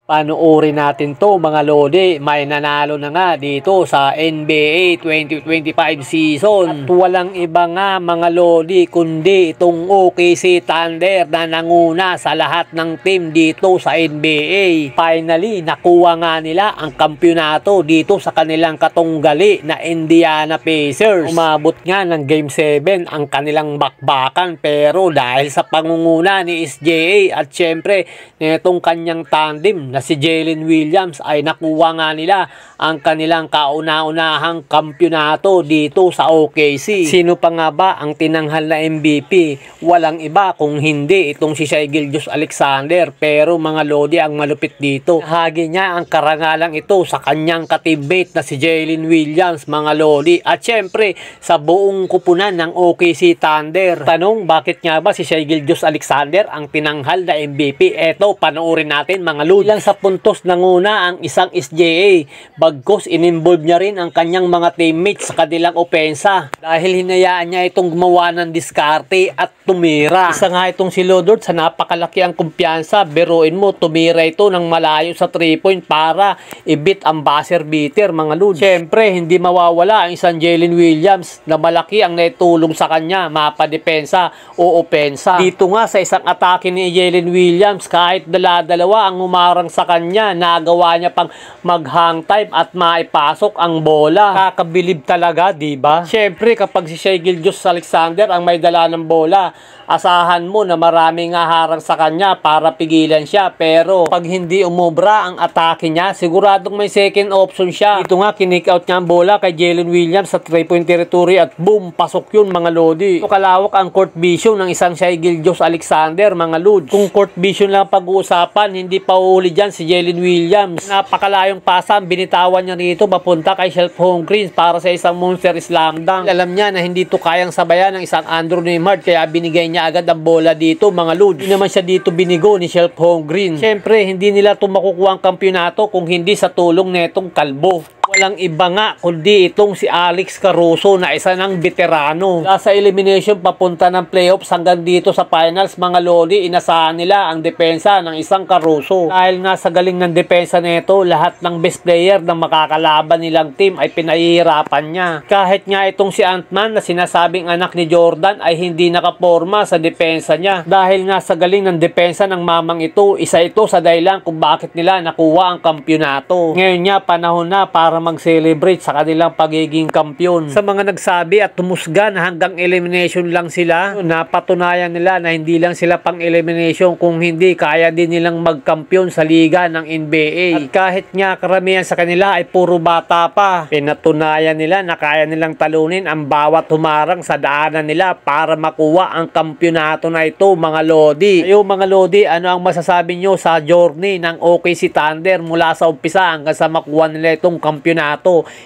Panoorin natin to mga lodi, may nanalo na nga dito sa NBA 2025 season. At walang iba nga mga lodi kundi itong OKC Thunder na nanguna sa lahat ng team dito sa NBA. Finally, nakuha nga nila ang kampyonato dito sa kanilang katunggali na Indiana Pacers. Umabot nga ng Game 7 ang kanilang bakbakan, pero dahil sa pangunguna ni SGA at syempre nitong kanyang tandem na si Jalen Williams ay nakuha nga nila ang kanilang kauna-unahang kampyonato dito sa OKC. Sino pa nga ba ang tinanghal na MVP? Walang iba kung hindi itong si Shai Gilgeous-Alexander, pero mga lodi ang malupit dito, hagi niya ang karangalang ito sa kanyang ka-teammate na si Jalen Williams mga lodi, at syempre sa buong kupunan ng OKC Thunder. Tanong, bakit nga ba si Shai Gilgeous-Alexander ang tinanghal na MVP? Eto, panoorin natin mga lodi. Ilang sa puntos nanguna ang isang SGA, bagkos inimvolve niya rin ang kanyang mga teammates sa kanilang opensa dahil hinayaan niya itong gumawa ng diskarte at tumira. Isa nga itong si Lodort sa napakalaki ang kumpiyansa. Biruin mo, tumira ito ng malayo sa 3-point para i-beat ang buzzer beater mga lod. Siyempre, hindi mawawala ang isang Jalen Williams na malaki ang naitulong sa kanya, mapadepensa o opensa. Dito nga sa isang atake ni Jalen Williams, kahit dala-dalawa ang umarang sa kanya, nagawa niya pang mag-hang time at maipasok ang bola. Kakabilib talaga, diba? Siyempre, kapag si Shai Gilgeous-Alexander ang may dala ng bola, asahan mo na marami nga harang sa kanya para pigilan siya. Pero pag hindi umubra ang atake niya, siguradong may second option siya. Dito nga, kinik out niya ang bola kay Jalen Williams sa 3-point territory at boom, pasok yun mga lodi. So, kalawak ang court vision ng isang Shai Gilgeous-Alexander mga lodi. Kung court vision lang pag-uusapan, hindi pa uhuli dyan si Jalen Williams. Napakalayong pasa ang binitawan niya rito papunta kay Shelf Home Greens para sa isang monster slam dunk. Alam niya na hindi to kayang sabayan ng isang Andrew Nembhard, kaya binigay niya agad ang bola dito mga lod. Hindi naman siya dito binigo ni Shelf Home Greens. Siyempre, hindi nila ito makukuha ang kampyonato kung hindi sa tulong netong kalbo. Walang iba nga kundi itong si Alex Caruso na isa ng veterano. Sa elimination papunta ng playoffs hanggang dito sa finals mga lodi, inasahan nila ang depensa ng isang Caruso. Dahil nga sa galing ng depensa nito, lahat ng best player na makakalaban nilang team ay pinahihirapan niya. Kahit nga itong si Ant-Man na sinasabing anak ni Jordan ay hindi nakaporma sa depensa niya. Dahil nga sa galing ng depensa ng mamang ito, isa ito sa dahilan kung bakit nila nakuha ang kampyonato. Ngayon nga panahon na para mag-celebrate sa kanilang pagiging kampyon. Sa mga nagsabi at tumusga na hanggang elimination lang sila, napatunayan nila na hindi lang sila pang elimination, kung hindi kaya din nilang magkampyon sa liga ng NBA. At kahit nga karamihan sa kanila ay puro bata pa, pinatunayan nila na kaya nilang talunin ang bawat humarang sa daanan nila para makuha ang kampyonato na ito mga lodi. Kayo mga lodi, ano ang masasabi nyo sa journey ng OKC Thunder mula sa umpisa hanggang sa makuha nila itong kampyonato?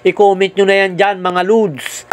I-comment nyo na yan dyan mga lods.